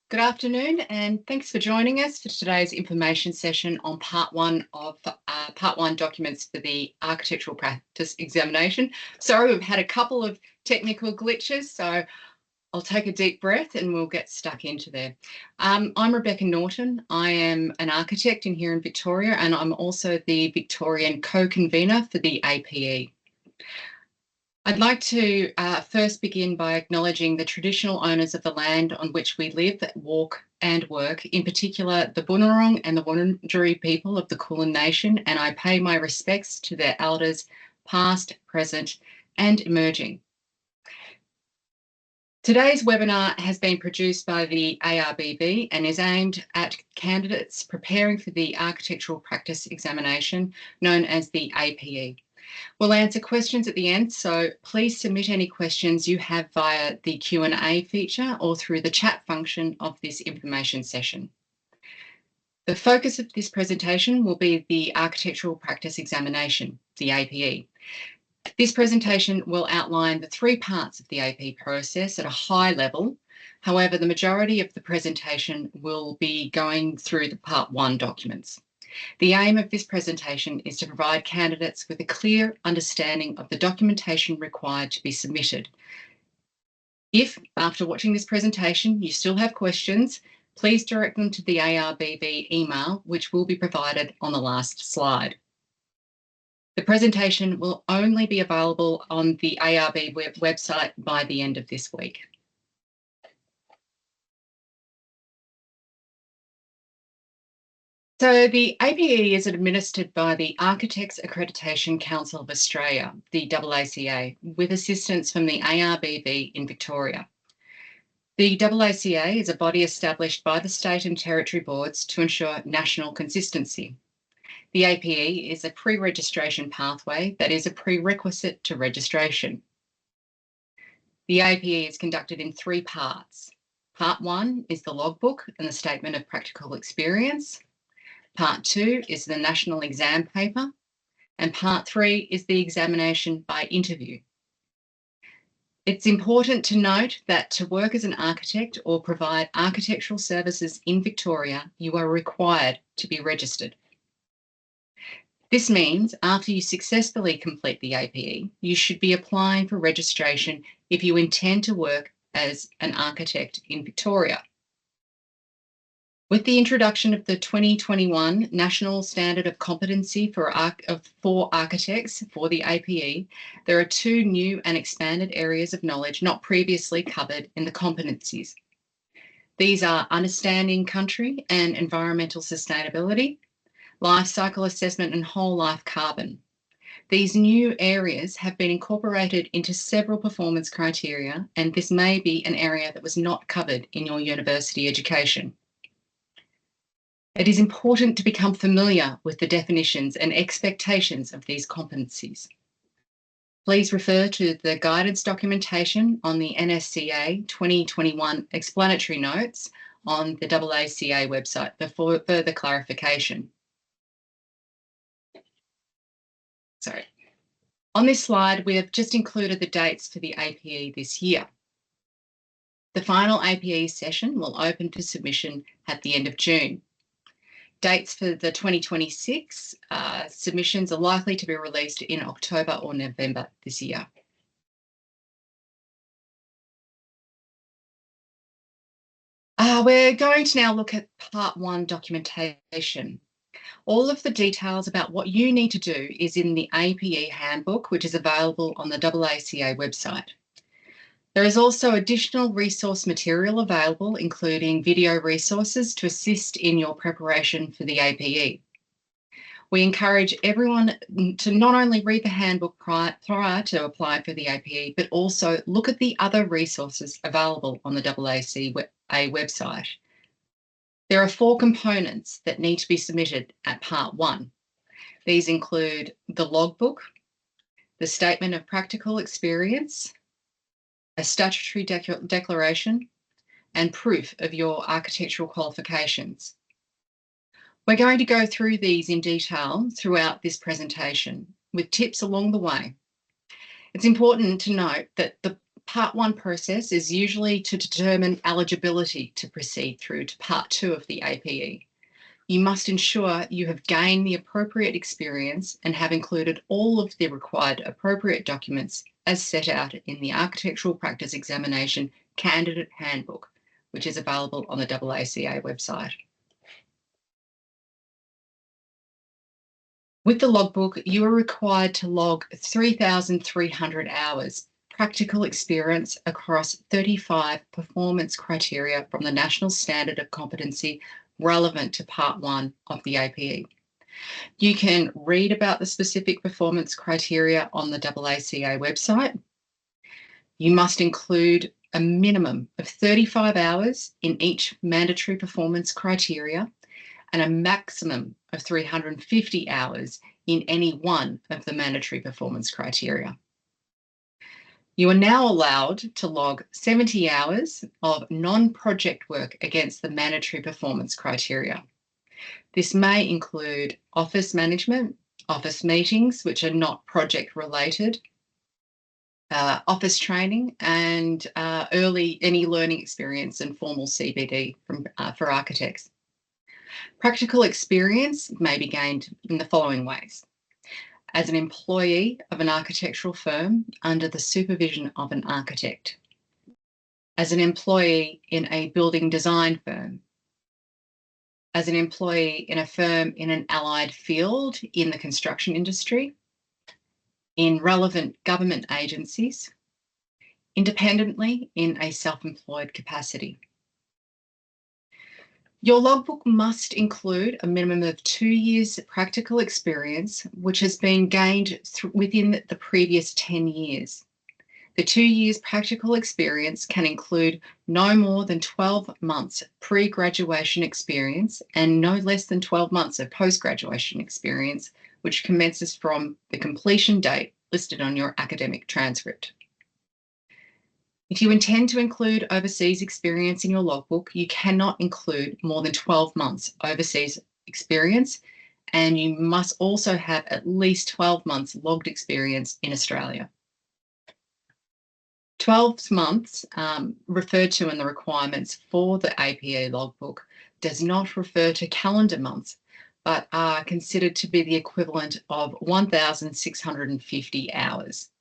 Good afternoon, and thanks for joining us for today's information session on part one documents for the architectural practice examination. Sorry, we've had a couple of technical glitches, so I'll take a deep breath and we'll get stuck into there. I'm Rebecca Norton. I am an architect here in Victoria, and I'm also the Victorian co-convener for the APE. I'd like to first begin by acknowledging the traditional owners of the land on which we live, walk and work, in particular the Bunurong and the Wurundjeri people of the Kulin Nation, and I pay my respects to their elders past, present and emerging. Today's webinar has been produced by the ARBB and is aimed at candidates preparing for the architectural practice examination known as the APE. We'll answer questions at the end, so please submit any questions you have via the Q&A feature or through the chat function of this information session. The focus of this presentation will be the architectural practice examination, the APE. This presentation will outline the three parts of the APE process at a high level. However, the majority of the presentation will be going through the part one documents. The aim of this presentation is to provide candidates with a clear understanding of the documentation required to be submitted. If, after watching this presentation, you still have questions, please direct them to the ARBB email, which will be provided on the last slide. The presentation will only be available on the ARB website by the end of this week. So the APE is administered by the Architects Accreditation Council of Australia, the AACA, with assistance from the ARBB in Victoria. The AACA is a body established by the state and territory boards to ensure national consistency. The APE is a pre-registration pathway that is a prerequisite to registration. The APE is conducted in three parts. Part one is the logbook and the statement of practical experience. Part two is the national exam paper, and part three is the examination by interview. It's important to note that to work as an architect or provide architectural services in Victoria, you are required to be registered. This means after you successfully complete the APE, you should be applying for registration if you intend to work as an architect in Victoria. With the introduction of the 2021 National Standard of Competency for Architects for the APE, there are two new and expanded areas of knowledge not previously covered in the competencies. These are understanding country and environmental sustainability, life cycle assessment and whole life carbon. These new areas have been incorporated into several performance criteria, and this may be an area that was not covered in your university education. It is important to become familiar with the definitions and expectations of these competencies. Please refer to the guidance documentation on the NSCA 2021 explanatory notes on the AACA website for further clarification. Sorry. On this slide, we have just included the dates for the APE this year. The final APE session will open for submission at the end of June. Dates for the 2026 submissions are likely to be released in October or November this year. We're going to now look at part one documentation. All of the details about what you need to do is in the APE handbook, which is available on the AACA website. There is also additional resource material available, including video resources to assist in your preparation for the APE. We encourage everyone to not only read the handbook prior to apply for the APE, but also look at the other resources available on the AACA website. There are four components that need to be submitted at part one. These include the logbook, the statement of practical experience, a statutory declaration, and proof of your architectural qualifications. We're going to go through these in detail throughout this presentation with tips along the way. It's important to note that the Part 1 process is usually to determine eligibility to proceed through to Part 2 of the APE. You must ensure you have gained the appropriate experience and have included all of the required appropriate documents as set out in the Architectural Practice Examination Candidate Handbook, which is available on the AACA website. With the logbook, you are required to log 3,300 hours practical experience across 35 performance criteria from the National Standard of Competency relevant to Part 1 of the APE. You can read about the specific performance criteria on the AACA website. You must include a minimum of 35 hours in each mandatory performance criteria and a maximum of 350 hours in any one of the mandatory performance criteria. You are now allowed to log 70 hours of non-project work against the mandatory performance criteria. This may include office management, office meetings, which are not project related, office training, and any learning experience and formal CPD for architects. Practical experience may be gained in the following ways: as an employee of an architectural firm under the supervision of an architect, as an employee in a building design firm, as an employee in a firm in an allied field in the construction industry, in relevant government agencies, independently in a self-employed capacity. Your logbook must include a minimum of 2 years practical experience, which has been gained within the previous 10 years. The 2 years practical experience can include no more than 12 months pre-graduation experience and no less than 12 months of post-graduation experience, which commences from the completion date listed on your academic transcript. If you intend to include overseas experience in your logbook, you cannot include more than 12 months overseas experience, and you must also have at least 12 months logged experience in Australia. 12 months referred to in the requirements for the APE logbook does not refer to calendar months, but are considered to be the equivalent of 1,650 hours.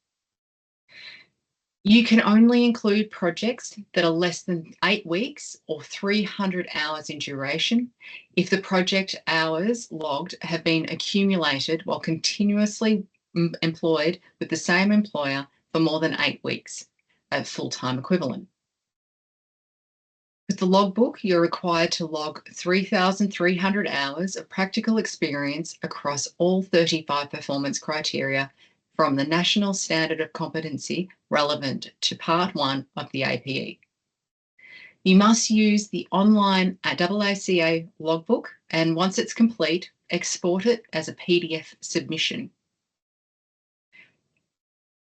You can only include projects that are less than 8 weeks or 300 hours in duration if the project hours logged have been accumulated while continuously employed with the same employer for more than 8 weeks, a full-time equivalent. With the logbook, you're required to log 3,300 hours of practical experience across all 35 performance criteria from the National Standard of Competency relevant to Part 1 of the APE. You must use the online AACA logbook, and once it's complete, export it as a PDF submission.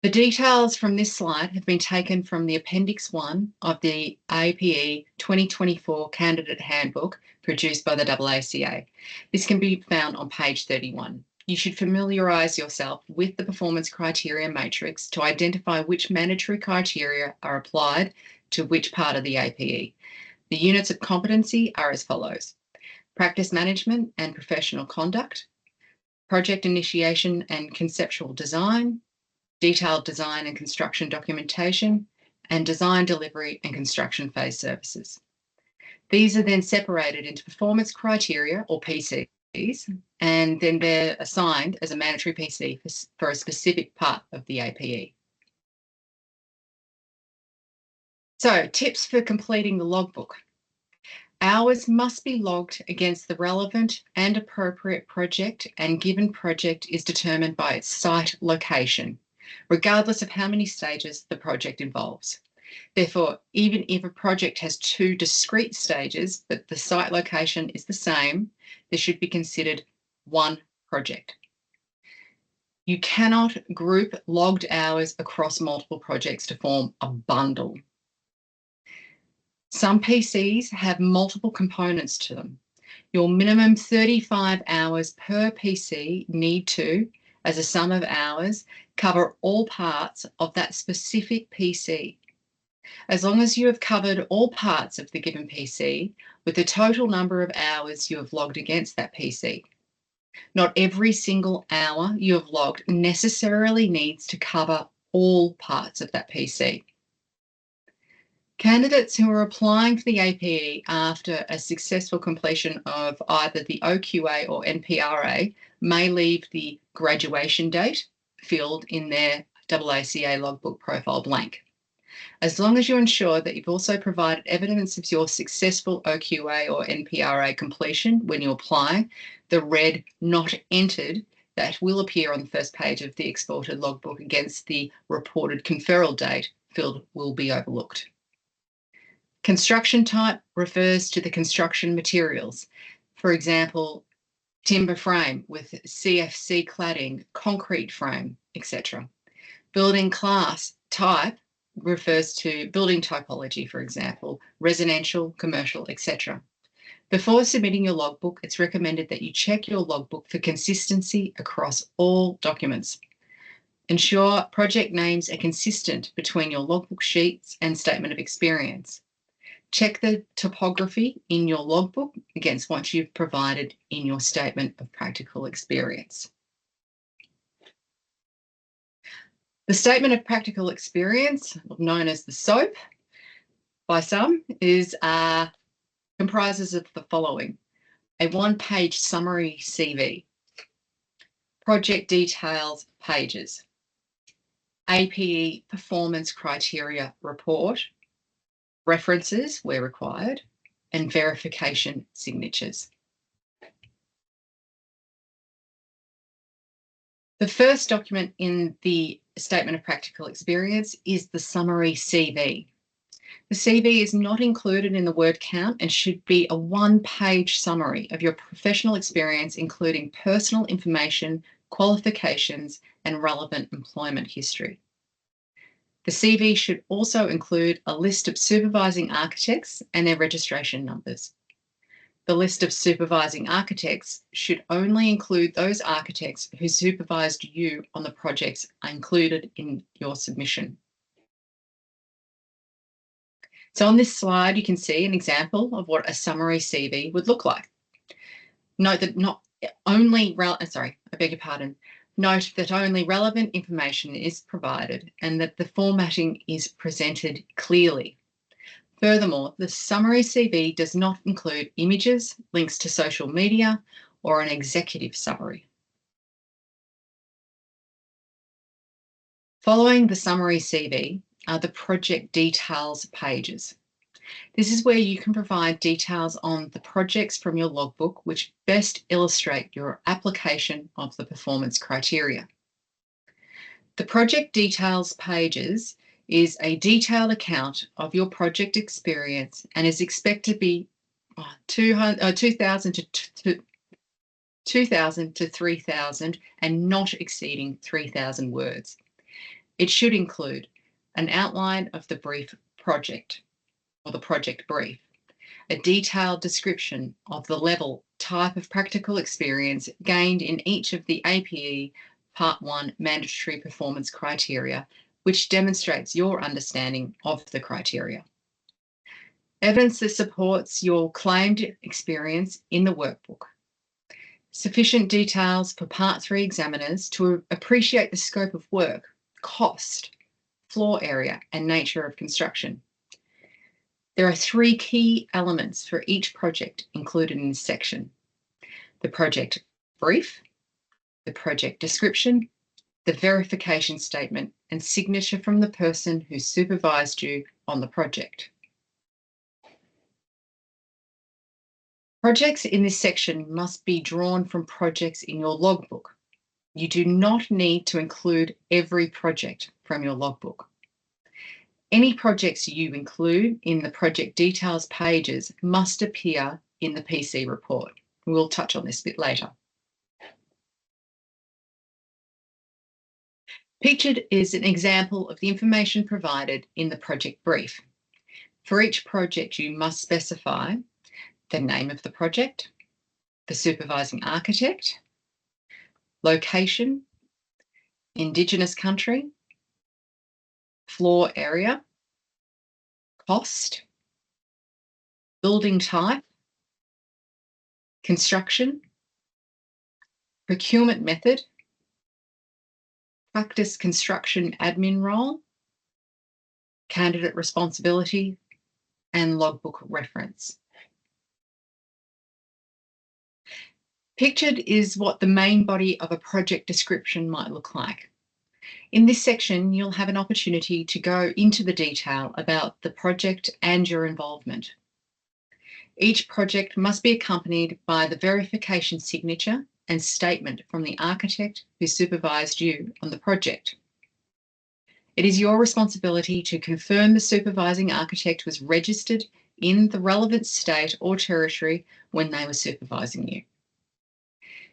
The details from this slide have been taken from the Appendix 1 of the APE 2024 Candidate Handbook produced by the AACA. This can be found on page 31. You should familiarise yourself with the performance criteria matrix to identify which mandatory criteria are applied to which part of the APE. The units of competency are as follows: practice management and professional conduct, project initiation and conceptual design, detailed design and construction documentation, and design, delivery and construction phase services. These are then separated into performance criteria, or PCs, and then they're assigned as a mandatory PC for a specific part of the APE. So, tips for completing the logbook. Hours must be logged against the relevant and appropriate project, and given project is determined by its site location, regardless of how many stages the project involves. Therefore, even if a project has 2 discrete stages, but the site location is the same, this should be considered one project. You cannot group logged hours across multiple projects to form a bundle. Some PCs have multiple components to them. Your minimum 35 hours per PC need to, as a sum of hours, cover all parts of that specific PC As long as you have covered all parts of the given PC with the total number of hours you have logged against that PC. Not every single hour you have logged necessarily needs to cover all parts of that PC. Candidates who are applying for the APE after a successful completion of either the OQA or NPRA may leave the graduation date field in their AACA logbook profile blank. As long as you ensure that you've also provided evidence of your successful OQA or NPRA completion when you apply, the red "not entered" that will appear on the first page of the exported logbook against the reported conferral date field will be overlooked. Construction type refers to the construction materials. For example, timber frame with CFC cladding, concrete frame, etc. Building class type refers to building typology, for example, residential, commercial, etc. Before submitting your logbook, it's recommended that you check your logbook for consistency across all documents. Ensure project names are consistent between your logbook sheets and statement of experience. Check the topography in your logbook against what you've provided in your statement of practical experience. The statement of practical experience, known as the SOAP by some, comprises of the following: a one-page summary CV, project details pages, APE performance criteria report, references where required, and verification signatures. The first document in the statement of practical experience is the summary CV. The CV is not included in the word count and should be a one-page summary of your professional experience, including personal information, qualifications, and relevant employment history. The CV should also include a list of supervising architects and their registration numbers. The list of supervising architects should only include those architects who supervised you on the projects included in your submission. So on this slide, you can see an example of what a summary CV would look like. Note that only relevant information is provided and that the formatting is presented clearly. Furthermore, the summary CV does not include images, links to social media, or an executive summary. Following the summary CV are the project details pages. This is where you can provide details on the projects from your logbook which best illustrate your application of the performance criteria. The project details pages is a detailed account of your project experience and is expected to be 2,000 to 3,000 and not exceeding 3,000 words. It should include an outline of the brief project or the project brief, a detailed description of the level, type of practical experience gained in each of the APE Part 1 mandatory performance criteria, which demonstrates your understanding of the criteria. Evidence that supports your claimed experience in the workbook. Sufficient details for Part 3 examiners to appreciate the scope of work, cost, floor area, and nature of construction. There are 3 key elements for each project included in this section: the project brief, the project description, the verification statement, and signature from the person who supervised you on the project. Projects in this section must be drawn from projects in your logbook. You do not need to include every project from your logbook. Any projects you include in the project details pages must appear in the PC report. We'll touch on this a bit later. Pictured is an example of the information provided in the project brief. For each project, you must specify the name of the project, the supervising architect, location, Indigenous country, floor area, cost, building type, construction, procurement method, practice construction admin role, candidate responsibility, and logbook reference. Pictured is what the main body of a project description might look like. In this section, you'll have an opportunity to go into the detail about the project and your involvement. Each project must be accompanied by the verification signature and statement from the architect who supervised you on the project. It is your responsibility to confirm the supervising architect was registered in the relevant state or territory when they were supervising you.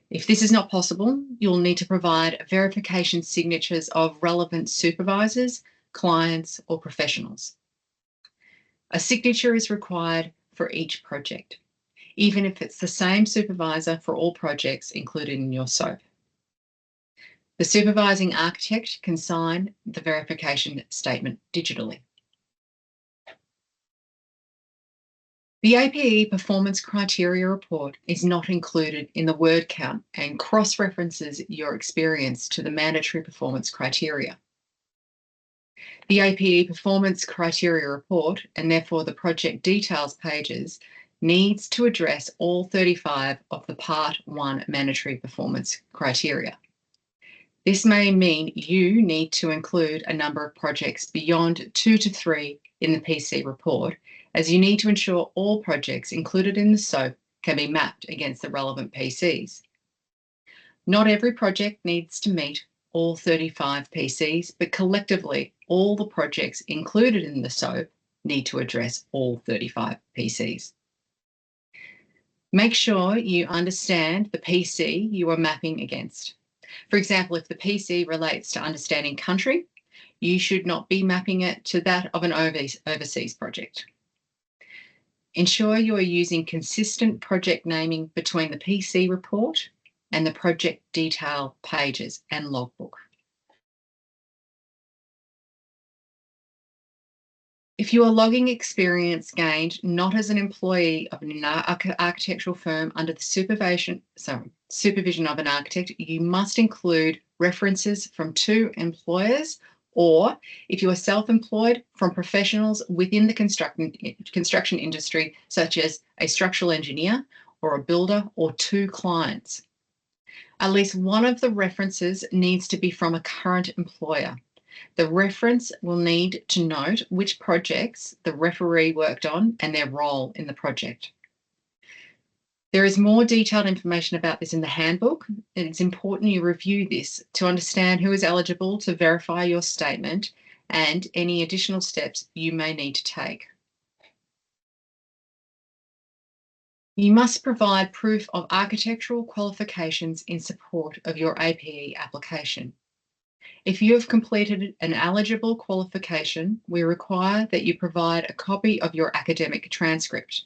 If this is not possible, you'll need to provide verification signatures of relevant supervisors, clients, or professionals. A signature is required for each project, even if it's the same supervisor for all projects included in your SOAP. The supervising architect can sign the verification statement digitally. The APE Performance Criteria Report is not included in the word count and cross-references your experience to the mandatory performance criteria. The APE Performance Criteria Report, and therefore the project details pages, needs to address all 35 of the Part 1 mandatory performance criteria. This may mean you need to include a number of projects beyond 2 to 3 in the PC report, as you need to ensure all projects included in the SOAP can be mapped against the relevant PCs. Not every project needs to meet all 35 PCs, but collectively, all the projects included in the SOAP need to address all 35 PCs. Make sure you understand the PC you are mapping against. For example, if the PC relates to understanding country, you should not be mapping it to that of an overseas project. Ensure you are using consistent project naming between the PC report and the project detail pages and logbook. If you are logging experience gained not as an employee of an architectural firm under the supervision of an architect, you must include references from 2 employers, or if you are self-employed, from professionals within the construction industry, such as a structural engineer or a builder, or 2 clients. At least one of the references needs to be from a current employer. The reference will need to note which projects the referee worked on and their role in the project. There is more detailed information about this in the handbook, and it's important you review this to understand who is eligible to verify your statement and any additional steps you may need to take. You must provide proof of architectural qualifications in support of your APE application. If you have completed an eligible qualification, we require that you provide a copy of your academic transcript.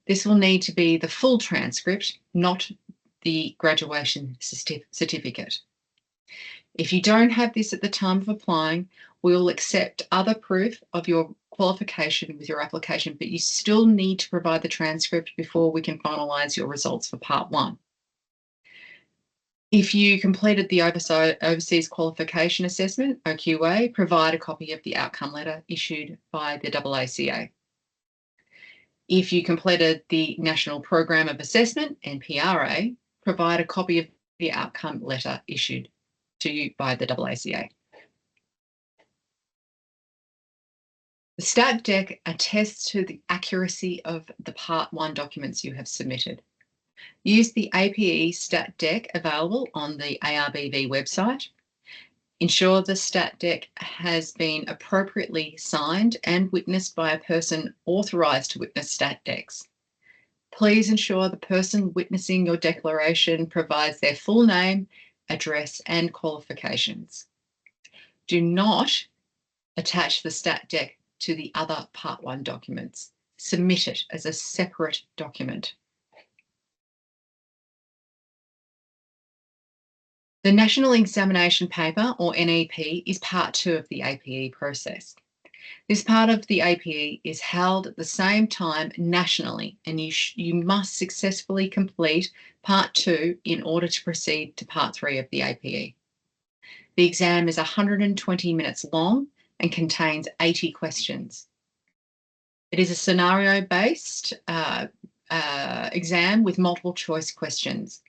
This will need to be the full transcript, not the graduation certificate. If you don't have this at the time of applying, we will accept other proof of your qualification with your application, but you still need to provide the transcript before we can finalise your results for Part 1. If you completed the Overseas Qualification Assessment, OQA, provide a copy of the outcome letter issued by the AACA. If you completed the National Program of Assessment, NPRA, provide a copy of the outcome letter issued to you by the AACA. The stat deck attests to the accuracy of the Part 1 documents you have submitted. Use the APE stat deck available on the ARBV website. Ensure the stat deck has been appropriately signed and witnessed by a person authorised to witness stat decks. Please ensure the person witnessing your declaration provides their full name, address, and qualifications. Do not attach the stat deck to the other Part 1 documents. Submit it as a separate document. The National Examination Paper, or NEP, is Part 2 of the APE process. This part of the APE is held at the same time nationally, and you must successfully complete Part 2 in order to proceed to Part 3 of the APE. The exam is 120 minutes long and contains 80 questions. It is a scenario-based exam with multiple choice questions.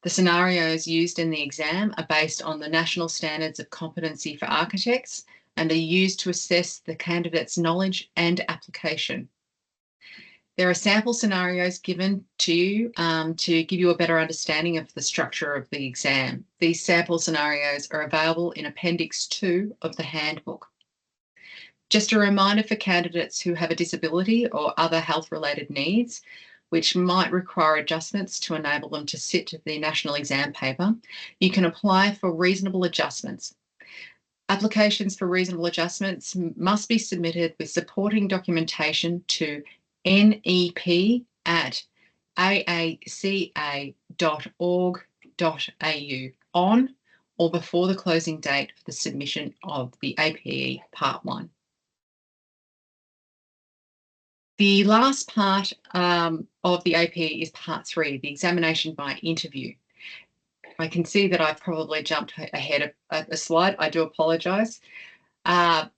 The scenarios used in the exam are based on the National Standards of Competency for Architects and are used to assess the candidate's knowledge and application. There are sample scenarios given to you to give you a better understanding of the structure of the exam. These sample scenarios are available in Appendix 2 of the handbook. Just a reminder for candidates who have a disability or other health-related needs, which might require adjustments to enable them to sit the national exam paper, you can apply for reasonable adjustments. Applications for reasonable adjustments must be submitted with supporting documentation to nep@aaca.org.au on or before the closing date for the submission of the APE Part 1. The last part of the APE is Part 3, the examination by interview. I can see that I've probably jumped ahead of a slide. I do apologise. The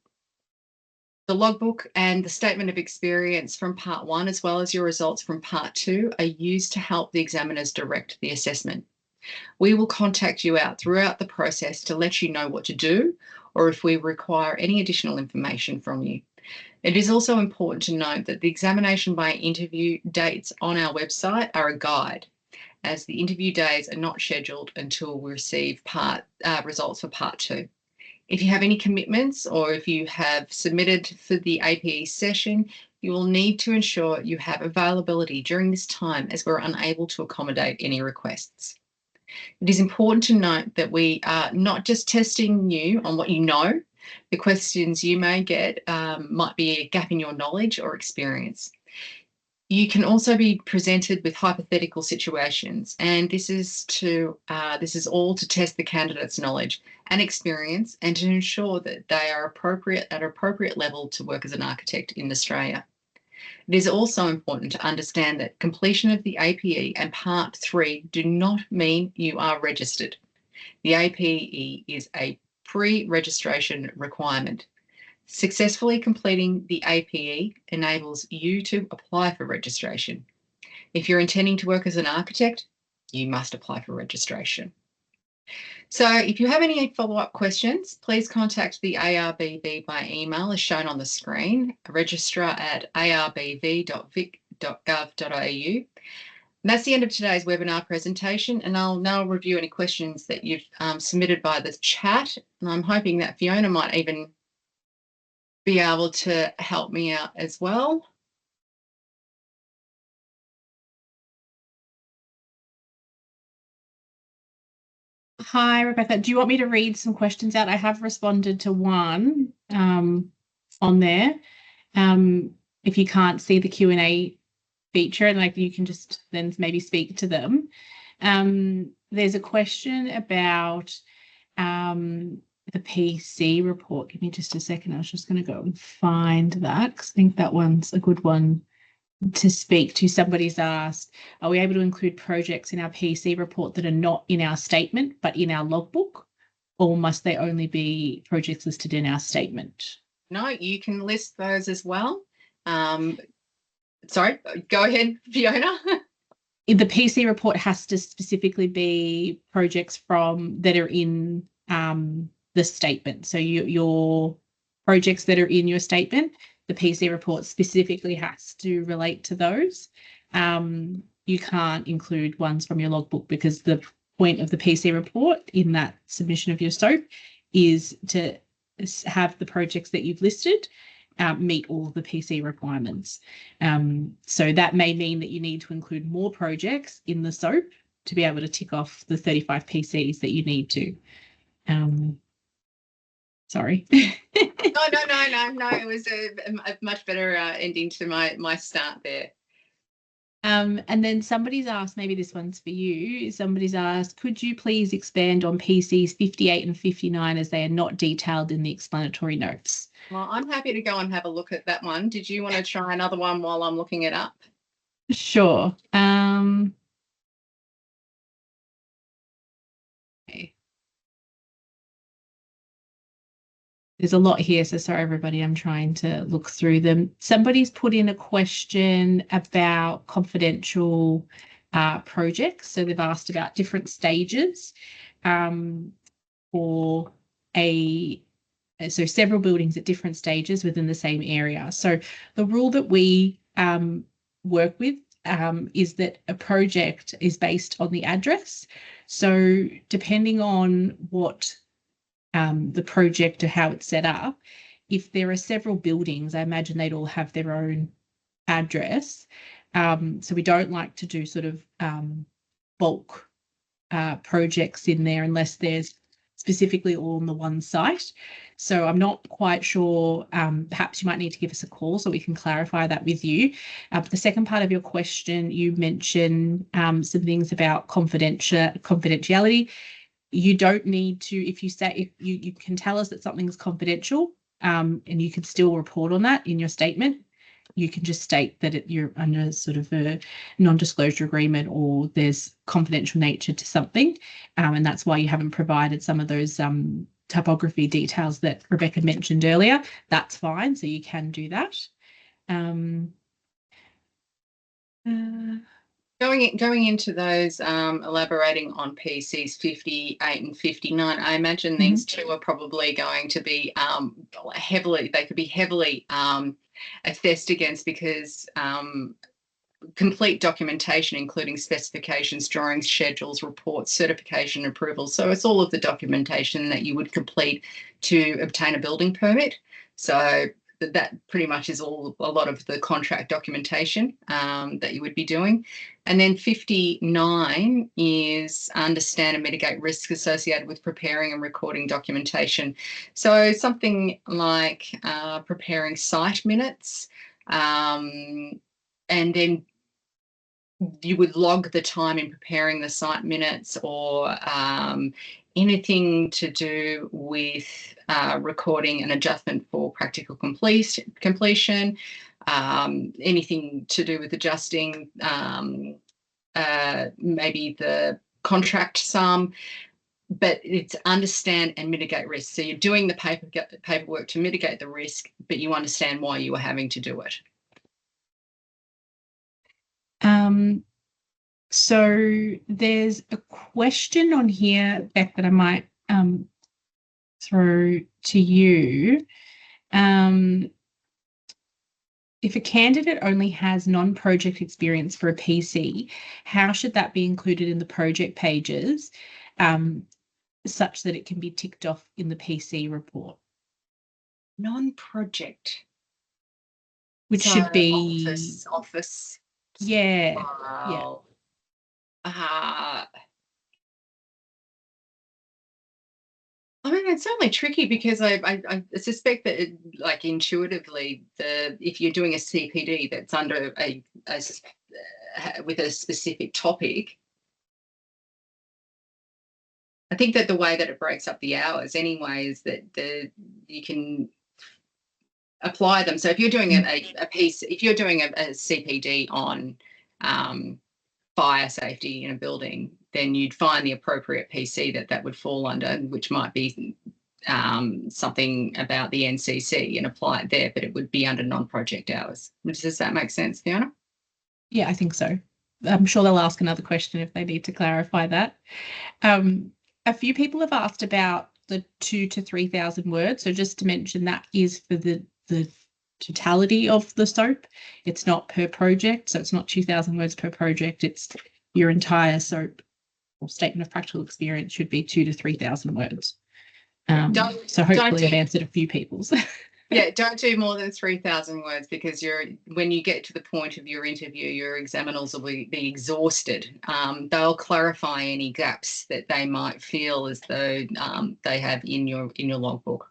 logbook and the statement of experience from Part 1, as well as your results from Part 2, are used to help the examiners direct the assessment. We will contact you out throughout the process to let you know what to do or if we require any additional information from you. It is also important to note that the examination by interview dates on our website are a guide, as the interview days are not scheduled until we receive results for Part 2. If you have any commitments or if you have submitted for the APE session, you will need to ensure you have availability during this time, as we're unable to accommodate any requests. It is important to note that we are not just testing you on what you know. The questions you may get might be a gap in your knowledge or experience. You can also be presented with hypothetical situations, and this is all to test the candidate's knowledge and experience and to ensure that they are at an appropriate level to work as an architect in Australia. It is also important to understand that completion of the APE and Part 3 do not mean you are registered. The APE is a pre-registration requirement. Successfully completing the APE enables you to apply for registration. If you're intending to work as an architect, you must apply for registration. So if you have any follow-up questions, please contact the ARBV by email as shown on the screen, registrar@arbv.vic.gov.au. And that's the end of today's webinar presentation, and I'll now review any questions that you've submitted by the chat, and I'm hoping that Fiona might even be able to help me out as well. Hi, Rebecca. Do you want me to read some questions out? I have responded to one on there. If you can't see the Q&A feature, and you can just then maybe speak to them. There's a question about the PC report. Give me just a second. I was just going to go and find that because I think that one's a good one to speak to. Somebody's asked, are we able to include projects in our PC report that are not in our statement but in our logbook, or must they only be projects listed in our statement? No, you can list those as well. Sorry, go ahead, Fiona. The PC report has to specifically be projects that are in the statement. So your projects that are in your statement, the PC report specifically has to relate to those. You can't include ones from your logbook because the point of the PC report in that submission of your SOAP is to have the projects that you've listed meet all of the PC requirements. So that may mean that you need to include more projects in the SOAP to be able to tick off the 35 PCs that you need to. Sorry. No. It was a much better ending to my start there. And then somebody's asked, maybe this one's for you, somebody's asked, could you please expand on PCs 58 and 59 as they are not detailed in the explanatory notes? Well, I'm happy to go and have a look at that one. Did you want to try another one while I'm looking it up? Sure. Okay. There's a lot here, so sorry, everybody. I'm trying to look through them. Somebody's put in a question about confidential projects. So they've asked about different stages for so several buildings at different stages within the same area. So the rule that we work with is that a project is based on the address. So depending on what the project or how it's set up, if there are several buildings, I imagine they'd all have their own address. So we don't like to do sort of bulk projects in there unless there's specifically all on the one site. So I'm not quite sure. Perhaps you might need to give us a call so we can clarify that with you. The second part of your question, you mentioned some things about confidentiality. You don't need to, if you say, if you can tell us that something's confidential, and you can still report on that in your statement. You can just state that you're under sort of a non-disclosure agreement or there's confidential nature to something. And that's why you haven't provided some of those typography details that Rebecca mentioned earlier. That's fine. So you can do that. Going into those, elaborating on PCs 58 and 59, I imagine these two are probably going to be they could be heavily assessed against because complete documentation, including specifications, drawings, schedules, reports, certification, approvals. So it's all of the documentation that you would complete to obtain a building permit. So that pretty much is a lot of the contract documentation that you would be doing. And then 59 is understand and mitigate risks associated with preparing and recording documentation. So something like preparing site minutes, and then you would log the time in preparing the site minutes or anything to do with recording an adjustment for practical completion, anything to do with adjusting maybe the contract sum, but it's understand and mitigate risk. So you're doing the paperwork to mitigate the risk, but you understand why you are having to do it. So there's a question on here, Beck, that I might throw to you. If a candidate only has non-project experience for a PC, how should that be included in the project pages such that it can be ticked off in the PC report? Non-project. Which so should be office. Yeah. Wow. Yeah. I mean, it's certainly tricky because I suspect that like intuitively, if you're doing a CPD that's under with a specific topic, I think that the way that it breaks up the hours anyway is that you can apply them. So if you're doing a piece, if you're doing a CPD on fire safety in a building, then you'd find the appropriate PC that would fall under, which might be something about the NCC and apply it there, but it would be under non-project hours. Does that make sense, Fiona? Yeah, I think so. I'm sure they'll ask another question if they need to clarify that. A few people have asked about the 2,000 to 3,000 words. So just to mention, that is for the totality of the SOAP. It's not per project. So it's not 2,000 words per project. It's your entire SOAP or statement of practical experience should be 2,000 to 3,000 words. So hopefully I've answered a few people's. Yeah, don't do more than 3,000 words because when you get to the point of your interview, your examiners will be exhausted. They'll clarify any gaps that they might feel as though they have in your logbook.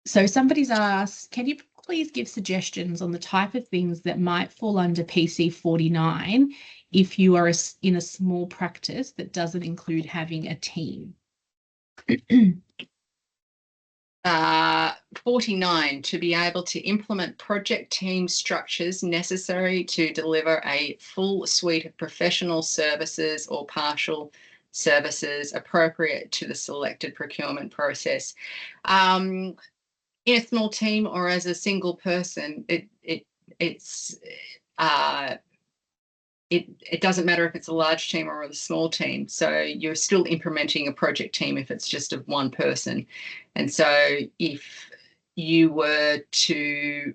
So somebody's asked, can you please give suggestions on the type of things that might fall under PC 49 if you are in a small practice that doesn't include having a team? 49, to be able to implement project team structures necessary to deliver a full suite of professional services or partial services appropriate to the selected procurement process. In a small team or as a single person, it doesn't matter if it's a large team or a small team. So you're still implementing a project team if it's just of one person. And so if you were to,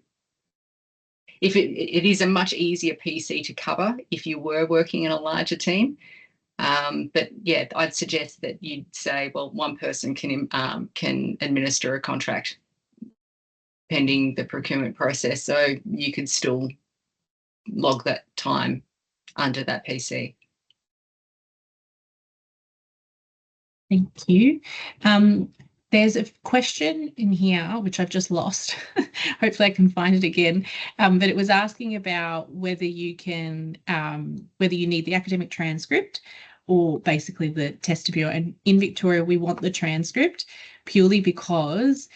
if it is a much easier PC to cover if you were working in a larger team. But yeah, I'd suggest that you'd say, well, one person can administer a contract pending the procurement process. So you could still log that time under that PC. Thank you. There's a question in here, which I've just lost. Hopefully I can find it again. But it was asking about whether you can, whether you need the academic transcript or basically the test to be. And in Victoria, we want the transcript purely because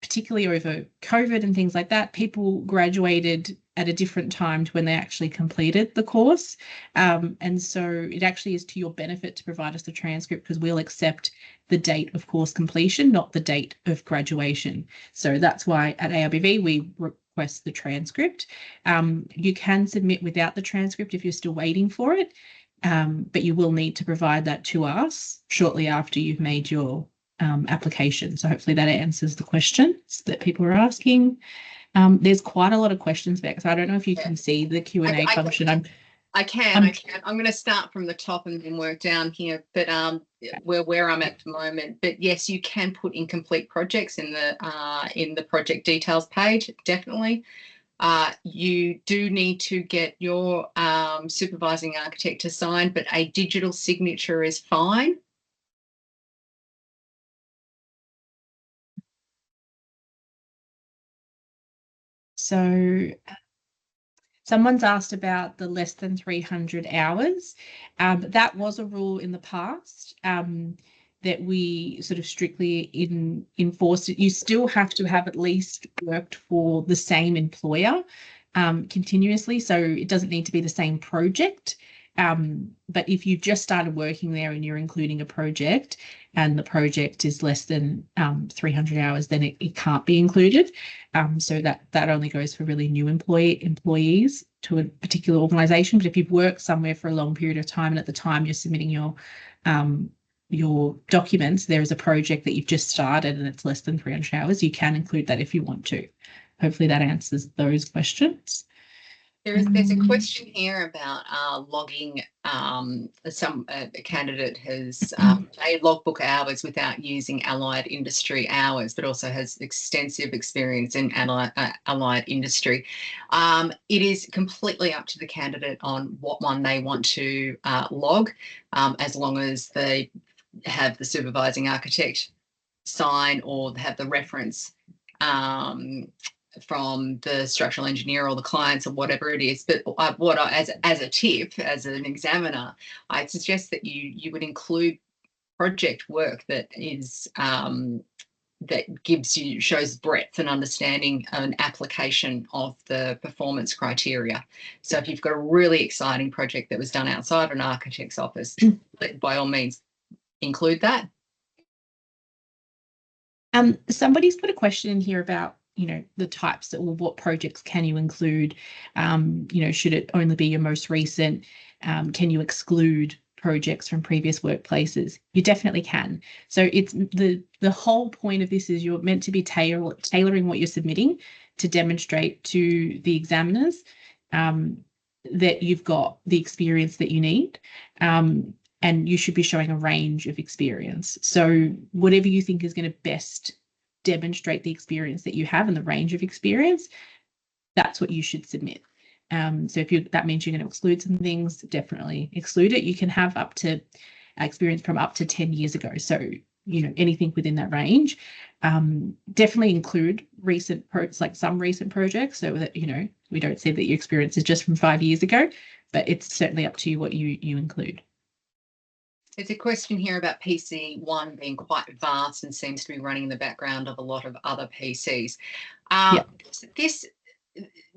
particularly over COVID and things like that, people graduated at a different time to when they actually completed the course. And so it actually is to your benefit to provide us the transcript because we'll accept the date of course completion, not the date of graduation. So that's why at ARBV we request the transcript. You can submit without the transcript if you're still waiting for it, but you will need to provide that to us shortly after you've made your application. So hopefully that answers the questions that people are asking. There's quite a lot of questions back, so I don't know if you can see the Q&A function. I can. I'm going to start from the top and then work down here, but where I'm at the moment. But yes, you can put incomplete projects in the project details page, definitely. You do need to get your supervising architect to sign, but a digital signature is fine. So someone's asked about the less than 300 hours. That was a rule in the past that we sort of strictly enforced. You still have to have at least worked for the same employer continuously. So it doesn't need to be the same project. But if you've just started working there and you're including a project and the project is less than 300 hours, then it can't be included. So that only goes for really new employees to a particular organisation. But if you've worked somewhere for a long period of time and at the time you're submitting your documents, there is a project that you've just started and it's less than 300 hours, you can include that if you want to. Hopefully that answers those questions. There's a question here about logging. A candidate has made logbook hours without using allied industry hours, but also has extensive experience in allied industry. It is completely up to the candidate on what one they want to log, as long as they have the supervising architect sign or have the reference from the structural engineer or the clients or whatever it is. But as a tip, as an examiner, I'd suggest that you would include project work that is that shows breadth and understanding of an application of the performance criteria. So if you've got a really exciting project that was done outside an architect's office, by all means include that. Somebody's put a question in here about the types that, well, what projects can you include? Should it only be your most recent? Can you exclude projects from previous workplaces? You definitely can. So it's the whole point of this is you're meant to be tailoring what you're submitting to demonstrate to the examiners that you've got the experience that you need. And you should be showing a range of experience. So whatever you think is going to best demonstrate the experience that you have and the range of experience, that's what you should submit. So if that means you're going to exclude some things, definitely exclude it. You can have up to experience from up to 10 years ago. So, anything within that range. Definitely include some recent projects so that, we don't see that your experience is just from 5 years ago, but it's certainly up to you what you include. There's a question here about PC1 being quite vast and seems to be running in the background of a lot of other PCs.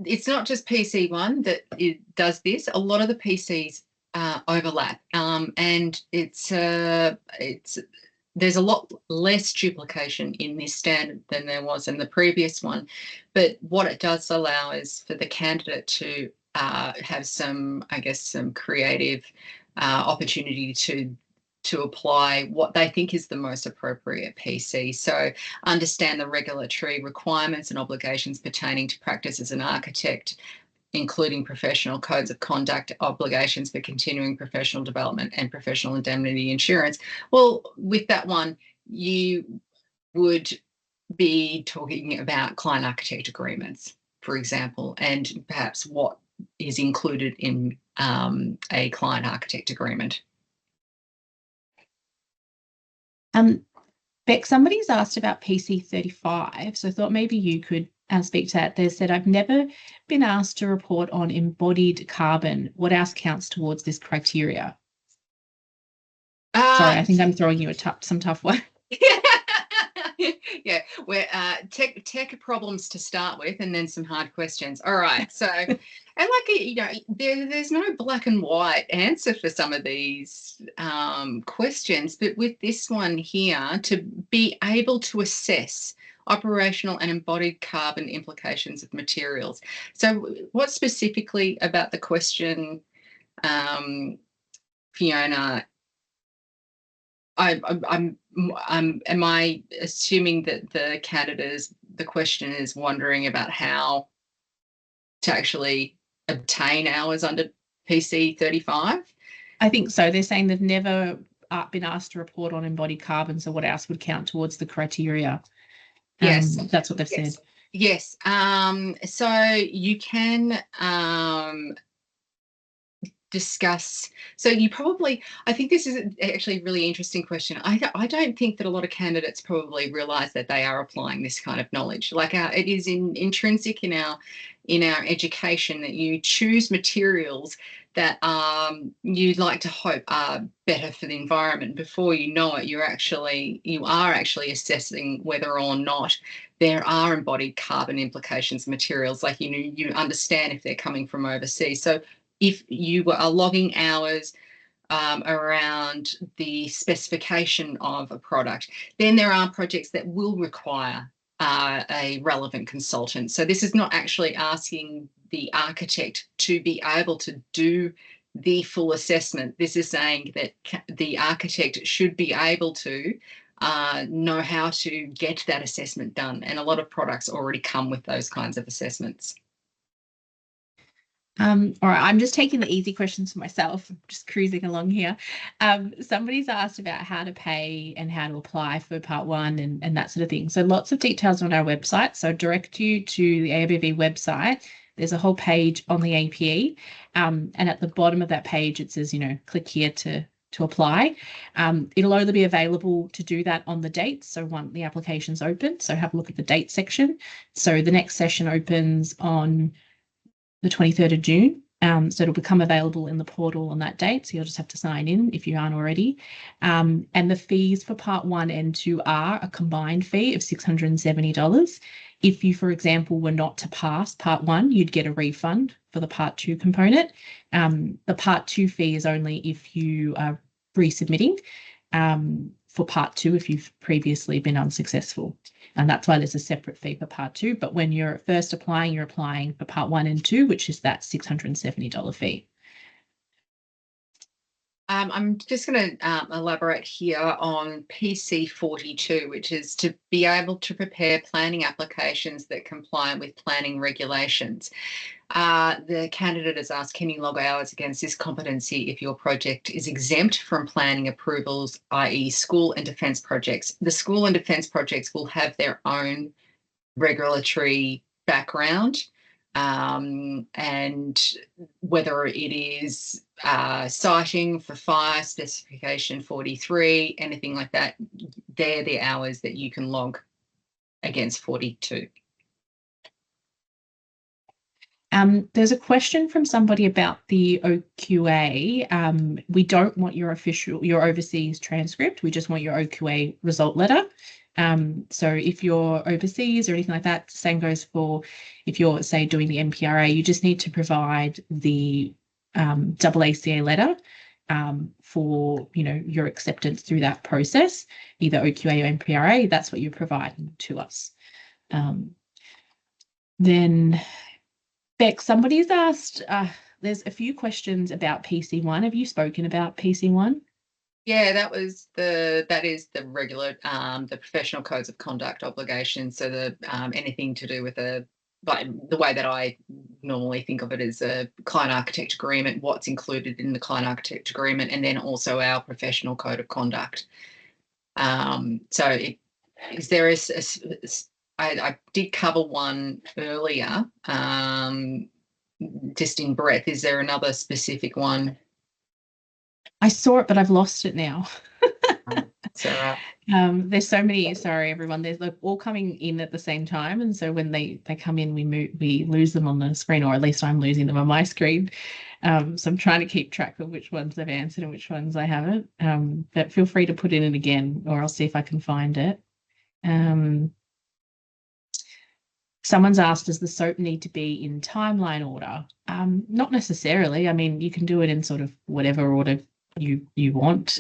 It's not just PC1 that it does this. A lot of the PCs overlap, and there's a lot less duplication in this standard than there was in the previous one. But what it does allow is for the candidate to have some creative opportunity to apply what they think is the most appropriate PC. So understand the regulatory requirements and obligations pertaining to practice as an architect, including professional codes of conduct, obligations for continuing professional development and professional indemnity insurance. Well, with that one, you would be talking about client architect agreements, for example, and perhaps what is included in a client architect agreement. Beck, somebody's asked about PC35, so I thought maybe you could speak to that. They said, I've never been asked to report on embodied carbon. What else counts towards this criteria? Sorry, I think I'm throwing you some tough one. Yeah, we're tech problems to start with, and then some hard questions. All right, so and there's no black and white answer for some of these questions, but with this one here, to be able to assess operational and embodied carbon implications of materials. So, what specifically about the question, Fiona? Am I assuming that the question is wondering about how to actually obtain hours under PC 35? I think so. They're saying they've never been asked to report on embodied carbon, so what else would count towards the criteria? Yes. That's what they've said. Yes. So you can discuss. So I think this is actually a really interesting question. I don't think that a lot of candidates probably realize that they are applying this kind of knowledge. Like it is intrinsic in our education that you choose materials that you'd like to hope are better for the environment. Before you know it, you are actually assessing whether or not there are embodied carbon implications of materials. Like you understand if they're coming from overseas. So if you are logging hours around the specification of a product, then there are projects that will require a relevant consultant. So this is not actually asking the architect to be able to do the full assessment. This is saying that the architect should be able to know how to get that assessment done. And a lot of products already come with those kinds of assessments. All right, I'm just taking the easy questions for myself. I'm just cruising along here. Somebody's asked about how to pay and how to apply for part 1 and that sort of thing. So lots of details on our website. So I direct you to the ABV website. There's a whole page on the APE, and at the bottom of that page it says, click here to apply. It'll only be available to do that on the date. So once the application's open, so have a look at the date section. So the next session opens on the 23rd of June. So it'll become available in the portal on that date. So you'll just have to sign in if you aren't already. And the fees for part 1 and 2 are a combined fee of $670. If you, for example, were not to pass part 1, you'd get a refund for the part 2 component. The part 2 fee is only if you are resubmitting for part 2 if you've previously been unsuccessful. And that's why there's a separate fee for part 2. But when you're first applying, you're applying for part 1 and 2, which is that $670 fee. I'm just going to elaborate here on PC 42, which is to be able to prepare planning applications that comply with planning regulations. The candidate has asked, can you log hours against this competency if your project is exempt from planning approvals, i.e. school and defence projects? The school and defence projects will have their own regulatory background, and whether it is citing for fire specification 43, anything like that, they're the hours that you can log against 42. There's a question from somebody about the OQA. We don't want your overseas transcript. We just want your OQA result letter. So if you're overseas or anything like that, same goes for if you're, say, doing the NPRA, you just need to provide the AACA letter for, your acceptance through that process, either OQA or NPRA. That's what you provide to us. Then Beck, somebody's asked, there's a few questions about PC1. Have you spoken about PC1? Yeah, that is the regular, the professional codes of conduct obligations. So the anything to do with the way that I normally think of it is a client architect agreement, what's included in the client architect agreement, and then also our professional code of conduct. So is there I did cover one earlier, just in breadth. Is there another specific one? I saw it, but I've lost it now. It's all right. There's so many. Sorry, everyone. There's like all coming in at the same time, and so when they come in, we lose them on the screen, or at least I'm losing them on my screen. So I'm trying to keep track of which ones I've answered and which ones I haven't. But feel free to put it in again, or I'll see if I can find it. Someone's asked, does the SOAP need to be in timeline order? Not necessarily. I mean, you can do it in sort of whatever order you want.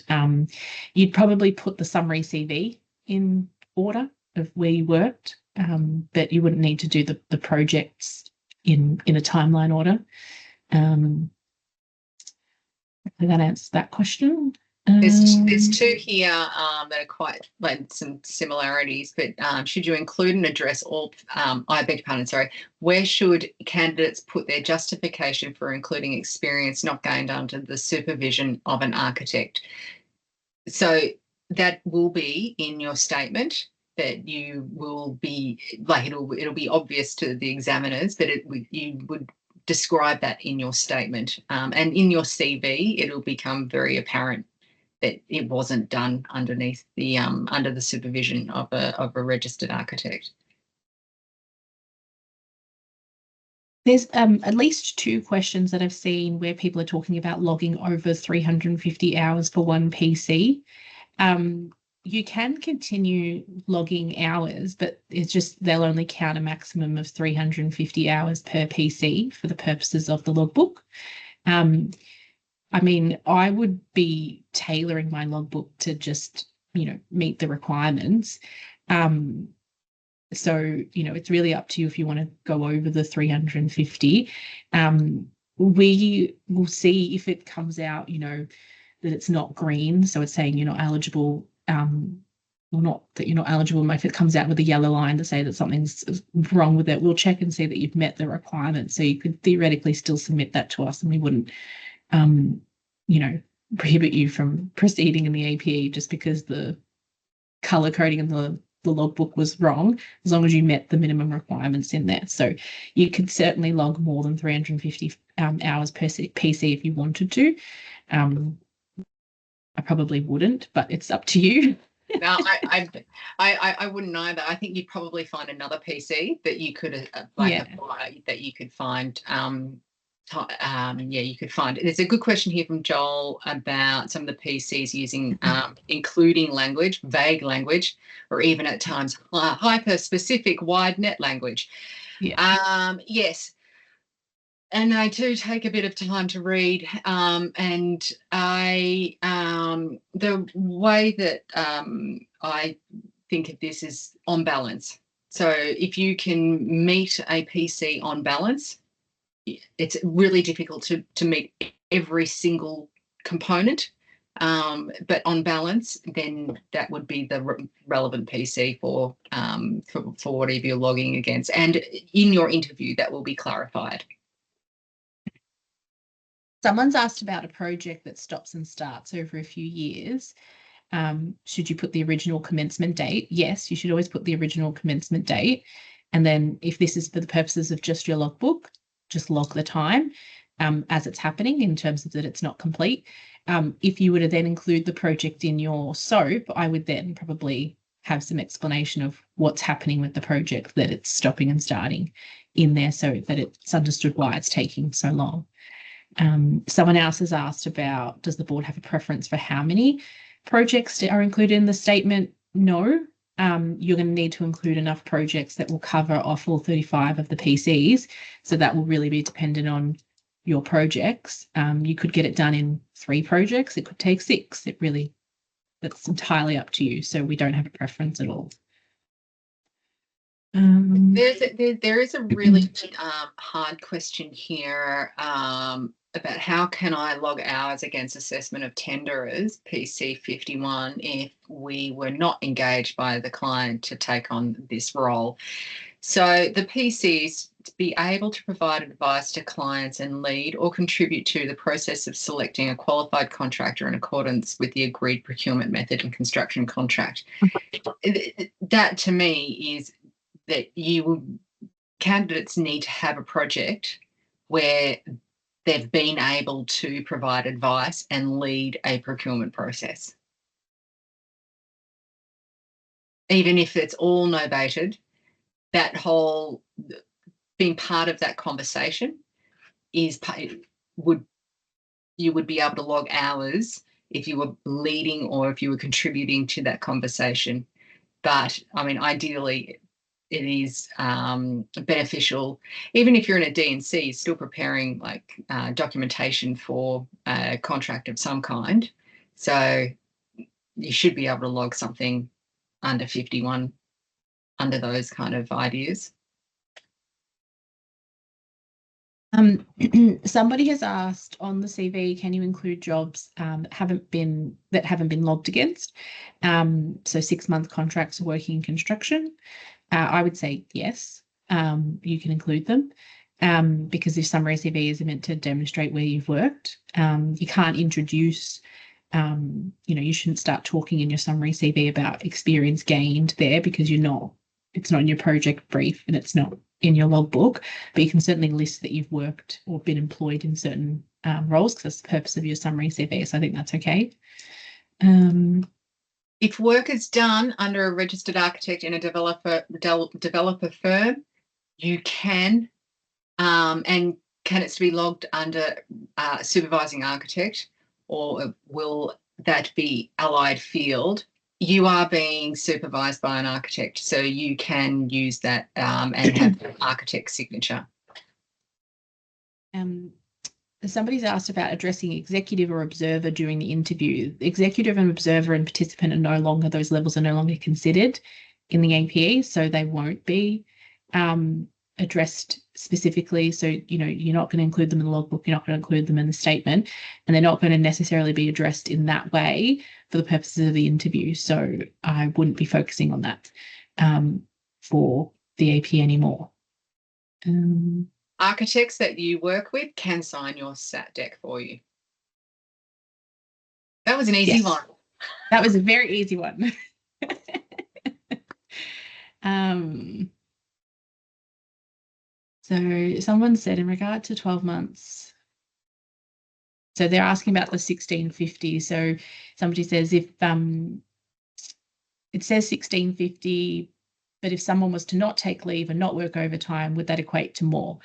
You'd probably put the summary CV in order of where you worked, but you wouldn't need to do the projects in a timeline order. That answers that question. There's two here that are quite some similarities, but should you include and address all, I beg your pardon, sorry, where should candidates put their justification for including experience not gained under the supervision of an architect? So that will be in your statement, that you will be, like, it'll be obvious to the examiners, but you would describe that in your statement, and in your CV it'll become very apparent that it wasn't done underneath the under the supervision of a registered architect. There's at least two questions that I've seen where people are talking about logging over 350 hours for one PC. You can continue logging hours, but it's just they'll only count a maximum of 350 hours per PC for the purposes of the logbook. I mean, I would be tailoring my logbook to just, meet the requirements. So, it's really up to you if you want to go over the 350. We will see if it comes out, that it's not green. So it's saying you're not eligible, or not that you're not eligible. If it comes out with a yellow line to say that something's wrong with it, we'll check and see that you've met the requirements. So you could theoretically still submit that to us, and we wouldn't prohibit you from proceeding in the APE just because the colour coding in the logbook was wrong, as long as you met the minimum requirements in there. So you could certainly log more than 350 hours per PC if you wanted to. I probably wouldn't, but it's up to you. No, I wouldn't either. I think you'd probably find another PC that you could that you could find. You could find. There's a good question here from Joel about some of the PCs using including language, vague language, or even at times hyper-specific wide net language. Yeah. Yes. And I do take a bit of time to read, and the way that I think of this is on balance. So if you can meet a PC on balance, it's really difficult to meet every single component, but on balance, then that would be the relevant PC for whatever you're logging against. And in your interview, that will be clarified. Someone's asked about a project that stops and starts over a few years. Should you put the original commencement date? Yes, you should always put the original commencement date. And then if this is for the purposes of just your logbook, just log the time as it's happening in terms of that it's not complete. If you were to then include the project in your SOAP, I would then probably have some explanation of what's happening with the project, that it's stopping and starting in there, so that it's understood why it's taking so long. Someone else has asked about, does the board have a preference for how many projects are included in the statement? No. You're going to need to include enough projects that will cover off all 35 of the PCs. So that will really be dependent on your projects. You could get it done in 3 projects. It could take 6. That's entirely up to you. So we don't have a preference at all. There is a really hard question here about how can I log hours against assessment of tenderers, PC 51, if we were not engaged by the client to take on this role. So the PCs to be able to provide advice to clients and lead or contribute to the process of selecting a qualified contractor in accordance with the agreed procurement method and construction contract. That to me is that candidates need to have a project where they've been able to provide advice and lead a procurement process. Even if it's all novated, that whole being part of that conversation you would be able to log hours if you were leading or if you were contributing to that conversation. But I mean, ideally, it is beneficial, even if you're in a D&C, you're still preparing like documentation for a contract of some kind. So you should be able to log something under 51 under those kind of ideas. Somebody has asked on the CV, can you include jobs that haven't been logged against? So 6-month contracts working in construction. I would say yes, you can include them because your summary CV is meant to demonstrate where you've worked. You can't introduce, you shouldn't start talking in your summary CV about experience gained there because it's not in your project brief and it's not in your logbook, but you can certainly list that you've worked or been employed in certain roles because that's the purpose of your summary CV. So I think that's okay. If work is done under a registered architect in a developer firm, you can, and can it be logged under supervising architect, or will that be allied field? You are being supervised by an architect, so you can use that and have an architect's signature. Somebody's asked about addressing executive or observer during the interview. Executive and observer and participant are no longer, those levels are no longer considered in the APE, so they won't be addressed specifically. So, you're not going to include them in the logbook, you're not going to include them in the statement, and they're not going to necessarily be addressed in that way for the purposes of the interview. So I wouldn't be focusing on that for the APE anymore. Architects that you work with can sign your SAT deck for you. That was an easy one. That was a very easy one. So someone said in regard to 12 months, so they're asking about the 1650. So somebody says if it says 1650, but if someone was to not take leave and not work overtime, would that equate to more?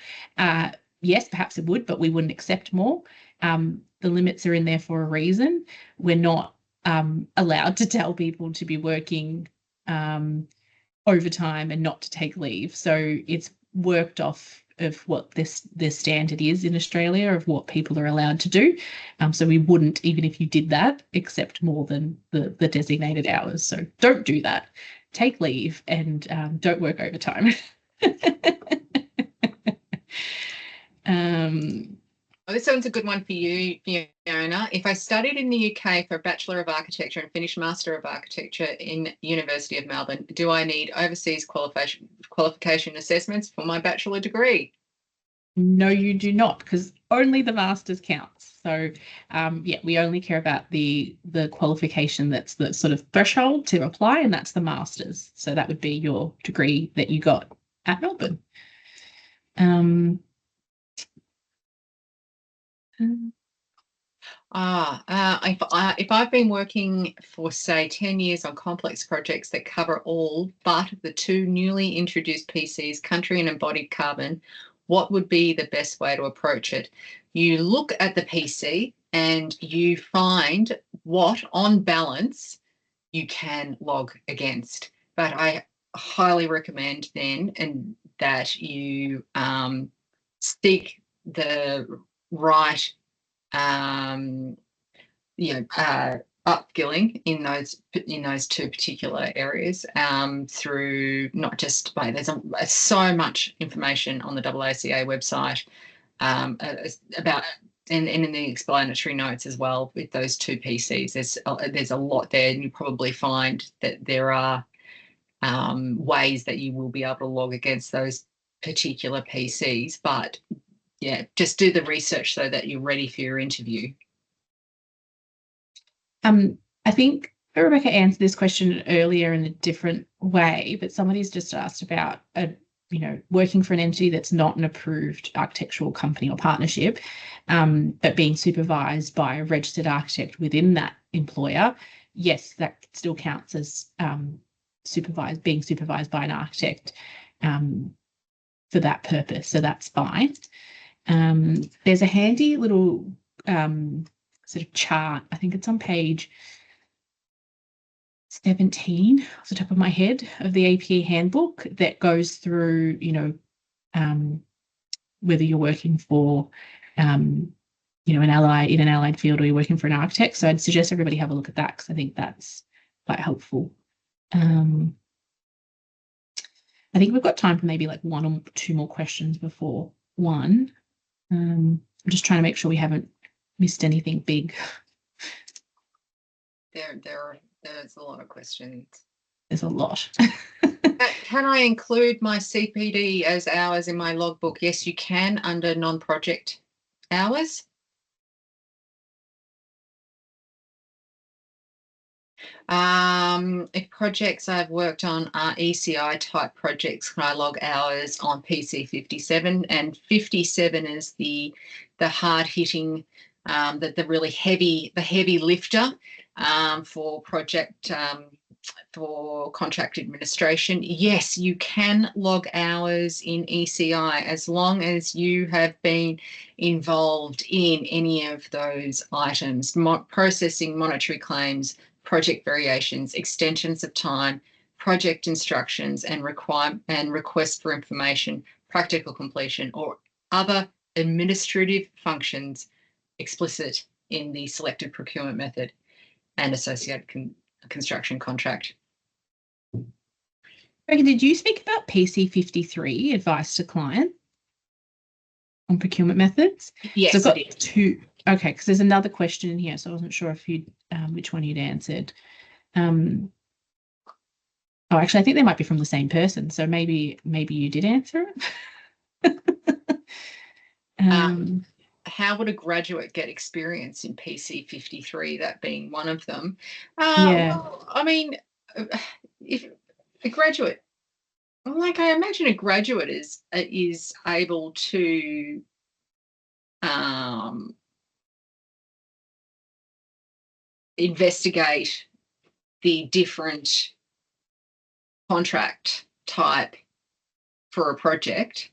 Yes, perhaps it would, but we wouldn't accept more. The limits are in there for a reason. We're not allowed to tell people to be working overtime and not to take leave. So it's worked off of what this standard is in Australia of what people are allowed to do. So we wouldn't, even if you did that, accept more than the designated hours. So don't do that. Take leave and don't work overtime. This one's a good one for you, Fiona. If I studied in the UK for a Bachelor of Architecture and finished Master of Architecture in University of Melbourne, do I need overseas qualification assessments for my bachelor degree? No, you do not, because only the master's counts. So, we only care about the qualification that's the sort of threshold to apply, and that's the master's. So that would be your degree that you got at Melbourne. If I've been working for, say, 10 years on complex projects that cover all but the two newly introduced PCs, country and embodied carbon, what would be the best way to approach it? You look at the PC and you find what, on balance, you can log against. But I highly recommend then and that you seek the right upskilling in those two particular areas through not just like there's so much information on the AACA website about and in the explanatory notes as well with those two PCs. There's a lot there, and you probably find that there are ways that you will be able to log against those particular PCs. But yeah, just do the research so that you're ready for your interview. I think Rebecca answered this question earlier in a different way, but somebody's just asked about working for an entity that's not an approved architectural company or partnership, but being supervised by a registered architect within that employer. Yes, that still counts as being supervised by an architect for that purpose. So that's fine. There's a handy little sort of chart. I think it's on page 17 off the top of my head of the APE handbook that goes through, whether you're working for, an allied field or you're working for an architect. So I'd suggest everybody have a look at that because I think that's quite helpful. I think we've got time for maybe like one or two more questions before one. I'm just trying to make sure we haven't missed anything big. There's a lot of questions. There's a lot. Can I include my CPD as hours in my logbook? Yes, you can under non-project hours. If projects I've worked on are ECI type projects, can I log hours on PC 57? And 57 is the hard hitting, the really heavy, the heavy lifter for project for contract administration. Yes, you can log hours in ECI as long as you have been involved in any of those items, processing monetary claims, project variations, extensions of time, project instructions, and requests for information, practical completion, or other administrative functions explicit in the selected procurement method and associated construction contract. Rebecca, did you speak about PC 53, advice to client on procurement methods? Yes, so I've got two. Okay, because there's another question in here, so I wasn't sure if you'd which one you'd answered. Actually, I think they might be from the same person, so maybe you did answer it. How would a graduate get experience in PC 53? That being one of them. Yeah. Well, I mean, if a graduate, like I imagine, a graduate is able to investigate the different contract type for a project,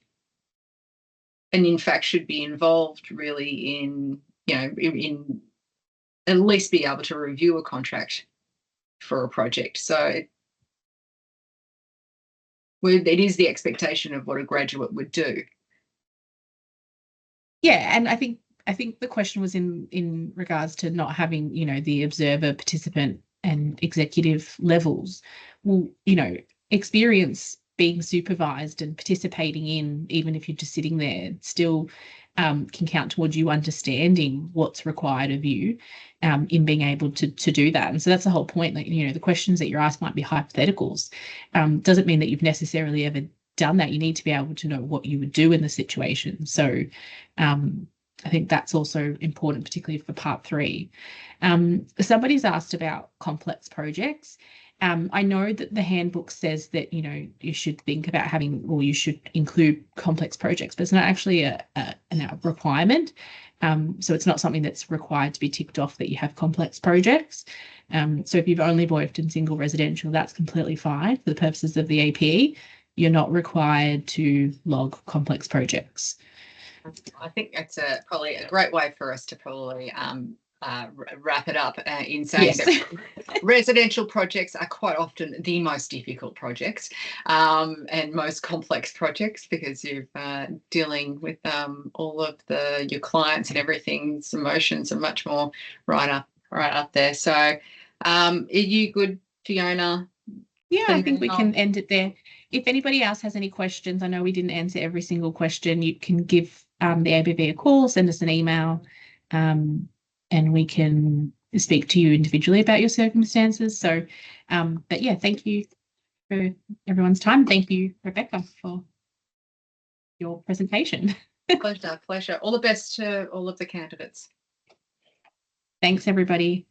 and in fact should be involved really in at least be able to review a contract for a project. So it is the expectation of what a graduate would do. Yeah, and I think the question was in regards to not having, the observer, participant, and executive levels. Well, experience being supervised and participating in, even if you're just sitting there, still can count towards you understanding what's required of you in being able to do that. And so that's the whole point. Like, the questions that you're asked might be hypotheticals. Doesn't mean that you've necessarily ever done that. You need to be able to know what you would do in the situation. So I think that's also important, particularly for part 3. Somebody's asked about complex projects. I know that the handbook says that, you should think about having, or you should include complex projects, but it's not actually a requirement. So it's not something that's required to be ticked off that you have complex projects. So if you've only worked in single residential, that's completely fine for the purposes of the APE. You're not required to log complex projects. I think that's probably a great way for us to probably wrap it up in saying that residential projects are quite often the most difficult projects and most complex projects, because you're dealing with all of your clients and everything's emotions are much more right up there. So are you good, Fiona? Yeah, I think we can end it there. If anybody else has any questions, I know we didn't answer every single question, you can give the ABV a call, send us an email, and we can speak to you individually about your circumstances. So, but yeah, thank you for everyone's time. Thank you, Rebecca, for your presentation. Pleasure. All the best to all of the candidates. Thanks, everybody.